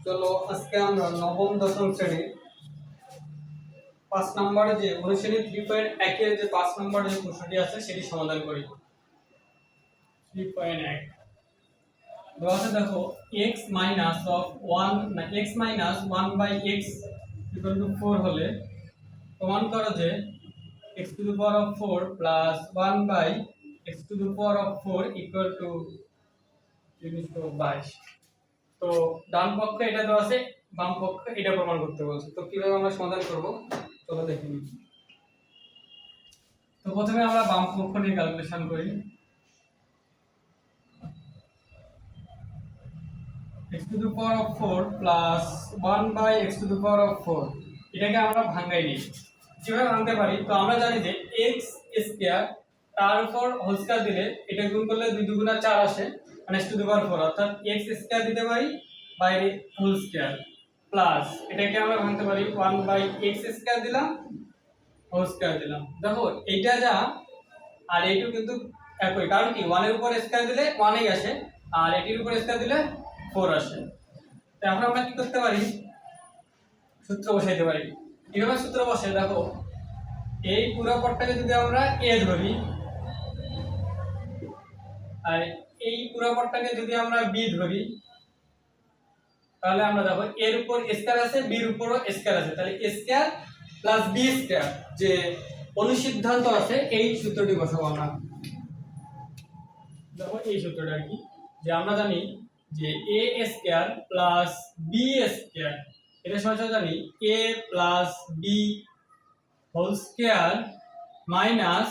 চলো আজকে আমরা নবম দশম শ্রেণীর 5 নম্বরে যে অনুশীলনী 3.1 এর যে 5 নম্বরের যে প্রশ্নটি আছে সেটি সমাধান করি। 3.1 দেওয়া আছে, দেখো x মাইনাস অফ 1 না x minus 1 by x equal to 4 হলে প্রমাণ করো যে x to the power of 4 plus 1 by x to the power of 4 equal to 22। তো ডান পক্ষে এটা দেওয়া আছে, বাম পক্ষে এটা প্রমাণ করতে বলছে। তো কিভাবে আমরা সমাধান করব চলো দেখে নিই। তো প্রথমে আমরা বাম পক্ষ নিয়ে ক্যালকুলেশন করি। x to the power of 4 plus 1 by x to the power of 4 এটাকে আমরা ভাঙাই নিই। কিভাবে ভাঙতে পারি? তো আমরা জানি যে x স্কয়ার তার উপর হোল স্কয়ার দিলে এটা গুণ করলে 2 দুগুণা 4 আসে, মানে x টু দি পাওয়ার 4, অর্থাৎ x স্কয়ার দিতে পারি বাইরে হোল স্কয়ার প্লাস এটাকে আমরা ভাঙতে পারি 1 বাই x স্কয়ার দিলাম হোল স্কয়ার দিলাম। দেখো এইটা যা আর এইটু কিন্তু একই, কারণ কি 1 এর উপর স্কয়ার দিলে 1 এই আসে আর এটির উপর স্কয়ার দিলে 4 আসে। তো এখন আমরা কি করতে পারি? সূত্র বসাইতে পারি। কিভাবে সূত্র বসে? দেখো এই পুরো পদটাকে যদি আমরা a ধরি আর এই পুরো পদটাকে যদি আমরা b ধরি, তাহলে আমরা দেখো এর উপর স্কয়ার আছে, b এর উপরও স্কয়ার আছে, তাহলে স্কয়ার প্লাস b স্কয়ার যে অনুসিদ্ধান্ত আছে এই সূত্রটি বসাবো আমরা। দেখো এই সূত্রটা কি, যে আমরা জানি যে a square plus b square এটা সহজে জানি a plus b whole square minus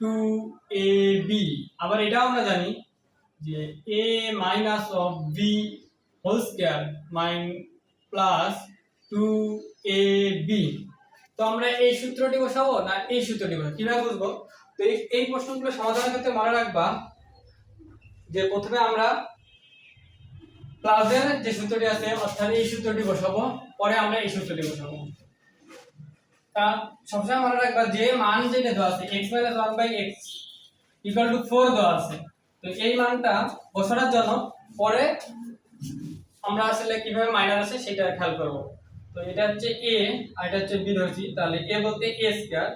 2ab। আবার এটাও আমরা জানি যে a minus of b whole square মাইন প্লাস 2ab। তো আমরা এই সূত্রটি বসাবো না এই সূত্রটি বসাবো, কিভাবে বুঝবো? তো এই প্রশ্নগুলো সমাধানের ক্ষেত্রে মনে রাখবা যে প্রথমে আমরা প্লাসের যে সূত্রটি আছে অর্থাৎ এই সূত্রটি বসাবো, পরে আমরা এই সূত্রটি বসাবো। তা সবসময় মনে রাখবা যে মান যেটা দেওয়া আছে x 1/x ইকুয়াল টু 4 দেওয়া আছে, তো এই মানটা বসানোর জন্য পরে আমরা আসলে কিভাবে মাইনাস আছে সেটা খেয়াল করব। তো এটা হচ্ছে a আর এটা হচ্ছে b ধরছি, তাহলে a বলতে a স্কয়ার,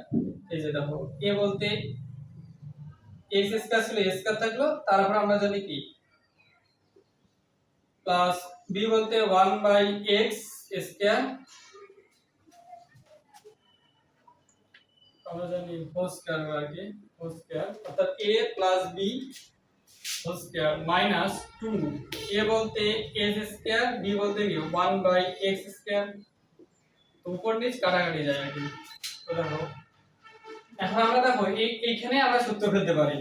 এই যে দেখো a বলতে x স্কয়ার ছিল a স্কয়ার থাকলো, তারপর আমরা জানি কি প্লাস b বলতে 1/x স্কয়ার, আমরা জানি হোল স্কয়ার আর কি হোল স্কয়ার, অর্থাৎ a plus b whole square minus 2, a বলতে a স্কয়ার b বলতে কি 1/x স্কয়ার। তো উপর নিচ কাটাকাটি যায় আর কি। তো দেখো এখন আমরা দেখো এইখানে আমরা সূত্র ফেলতে পারি।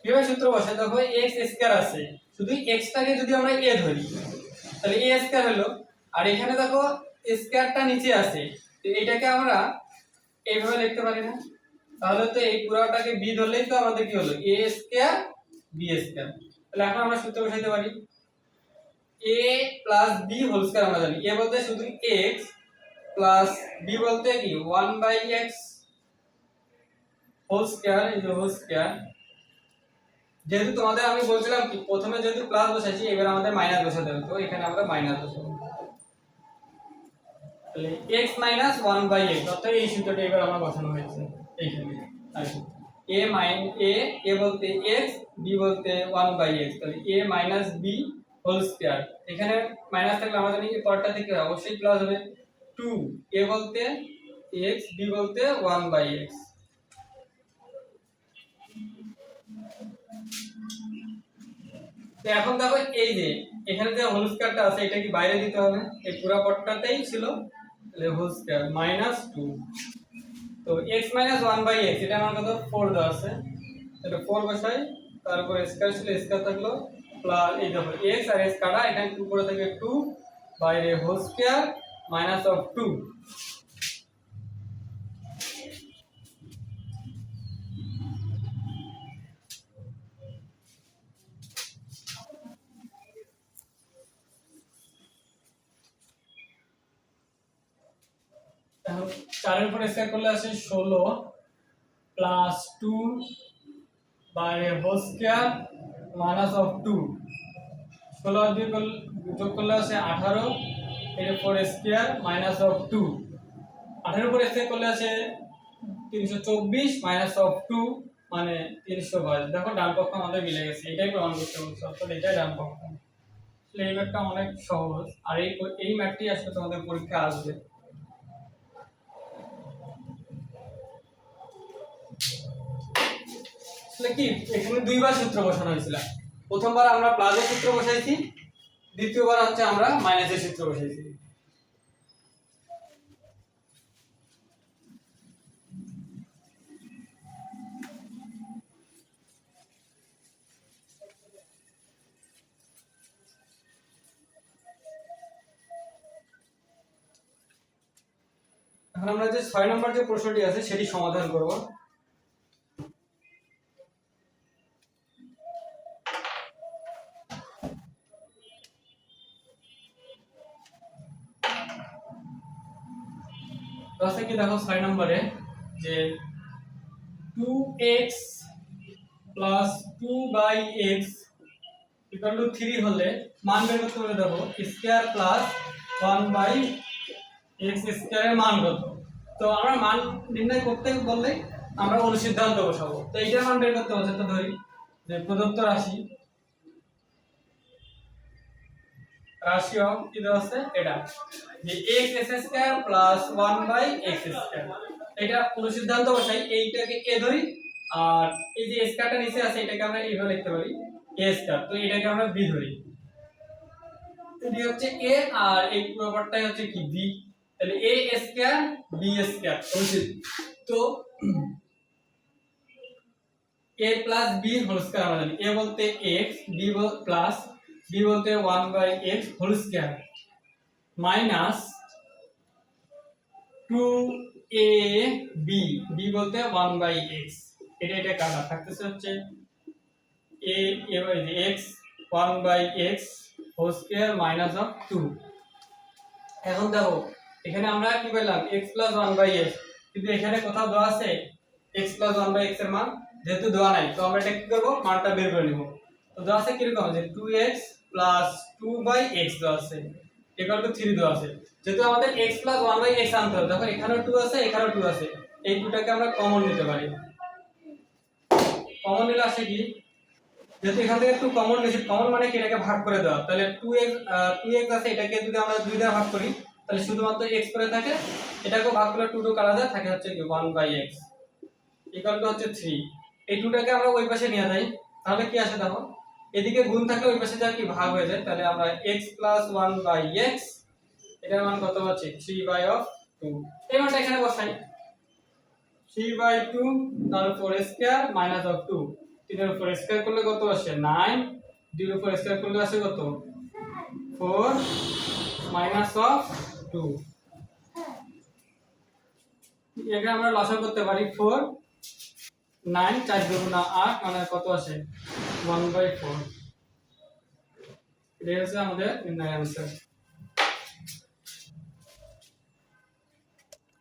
কিভাবে সূত্র বসে? দেখো x স্কয়ার আছে, শুধু x টাকে যদি আমরা a ধরি তাহলে a স্কয়ার হলো, আর এখানে দেখো স্কয়ারটা নিচে আছে, তো এটাকে আমরা এইভাবে লিখতে পারি না? তাহলে তো এই পুরোটাকে b ধরলেই তো আমাদের কি হলো a স্কয়ার b স্কয়ার। তাহলে এখন আমরা সূত্র বসাইতে পারি a plus b whole square, আমরা জানি a বলতে শুধু x প্লাস b বলতে কি 1/x হোল স্কয়ার, এই যে হোল স্কয়ার। যেহেতু তোমাদের আমি বলছিলাম কি প্রথমে যেহেতু প্লাস বসাইছি এবার আমাদের মাইনাস বসাতে হবে, তো এখানে আমরা মাইনাস বসাবো। তাহলে x মাইনাস 1/x অর্থাৎ এই সূত্রটা এবার আমরা বসানো হয়েছে এইখানে। আচ্ছা a বলতে x b বলতে 1/x, তাহলে a minus b whole square, এখানে মাইনাস থাকলে আমরা জানি এই পরেরটা থেকে অবশ্যই প্লাস হবে 2, a বলতে x b বলতে 1/x। তো এখন দেখো এই যে এখানে যে হোল স্কয়ারটা আছে এটা কি বাইরে দিতে হবে, এই পুরো পদটাতেই ছিল, তাহলে হোল স্কয়ার মাইনাস 2। তো x মাইনাস 1/x এটা আমার কত 4 দেওয়া আছে, এটা 4 বসাই, তারপর স্কয়ার ছিল স্কয়ার থাকলো প্লাস এই দেখো x আর x কাটা, এখানে 2 করে থাকে 2 বাইরে হোল স্কয়ার মাইনাস অফ 2। এখন 4 এর উপর স্কয়ার করলে আসে 16 প্লাস 2 বাইরে হোল স্কয়ার মাইনাস অফ 2, 16 আর 2 যোগ করলে আছে 18, এর উপর স্কয়ার মাইনাস অফ 2, 18 উপর স্কয়ার করলে আছে 324 মাইনাস অফ 2 মানে 322। দেখো ডান পক্ষ আমাদের মিলে গেছে, এটাই প্রমাণ করতে বলছে, অর্থাৎ এটাই ডান পক্ষ। আসলে এই ম্যাথটা অনেক সহজ, আর এই ম্যাথটি আসলে তোমাদের পরীক্ষা আসবে। আসলে কি এখানে দুইবার সূত্র বসানো হয়েছিল, প্রথমবার আমরা প্লাসের সূত্র বসাইছি, দ্বিতীয়বার হচ্ছে আমরা মাইনাসের সূত্র বসাইছি। এখন আমরা যে 6 নম্বর যে প্রশ্নটি আছে সেটি সমাধান করব। তো আছে কি দেখো 6 নম্বরে যে 2x plus 2/x equal to 3 হলে মান বের করতে বলে দেখো স্কয়ার প্লাস 1/x স্কয়ার এর মান কত। তো আমরা মান নির্ণয় করতে বললে আমরা অনুসিদ্ধান্ত বসাবো। তো এইটার মান বের করতে বলছে, তো ধরি যে প্রদত্ত রাশি অফ কি দেওয়া আছে এটা যে x square plus 1/x square, এটা অনুসিদ্ধান্ত বসাই, এইটাকে a ধরি, আর এই যে স্কয়ারটা নিচে আছে এটাকে আমরা এইভাবে লিখতে পারি a স্কয়ার, তো এটাকে আমরা b ধরি, এটি হচ্ছে a আর এই পুরো পার্টটাই হচ্ছে কি b, তাহলে a স্কয়ার b স্কয়ার তো a plus b whole square আমরা জানি, a বলতে x, b প্লাস b বলতে 1/x whole square minus 2ab, b বলতে 1/x, এটা কাটা থাকতেছে হচ্ছে a by x 1/x whole square minus of 2। এখন দেখো এখানে আমরা কি পেলাম x 1/x, কিন্তু এখানে কোথাও দেওয়া আছে x 1/x এর মান, যেহেতু দেওয়া নাই তো আমরা এটা কি করব মানটা বের করে নিব। তো দেওয়া আছে কিরকম যে 2x 2/x দেওয়া আছে ইকুয়াল টু 3 দেওয়া আছে, যেহেতু আমাদের x 1/x আনতে হবে, দেখো এখানেও 2 আছে এখানেও 2 আছে, এই দুটাকে আমরা কমন নিতে পারি। কমন নিলে আসে কি, যেহেতু এখান থেকে একটু কমন নিয়েছি, কমন মানে কি এটাকে ভাগ করে দেওয়া, তাহলে 2x আছে, এটাকে যদি আমরা 2 দ্বারা ভাগ করি তাহলে শুধুমাত্র x করে থাকে, এটাকে ভাগ করলে 2 কাটা যায়, থাকে হচ্ছে কি 1/x ইকুয়াল টু হচ্ছে 3। এই 2টাকে আমরা ওই পাশে নিয়ে যাই, তাহলে কি আসে দেখো এদিকে গুণ থাকলে ওই পাশে যা কি ভাগ হয়ে যায়, তাহলে আমরা x 1/x এটার মান কত হচ্ছে 3/2, এই মানটা এখানে বসাই 3/2 তার উপর স্কয়ার মাইনাস অফ 2, 3 এর উপর স্কয়ার করলে কত আসে 9, 2 এর উপর স্কয়ার করলে আসে কত 4 মাইনাস অফ 2। এখানে আমরা লসাগু করতে পারি 4, 9 4 দুগুণ 8 মানে কত আসে 1/4, এটা হচ্ছে আমাদের নির্ণয় অ্যানসার।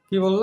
কি বললাম?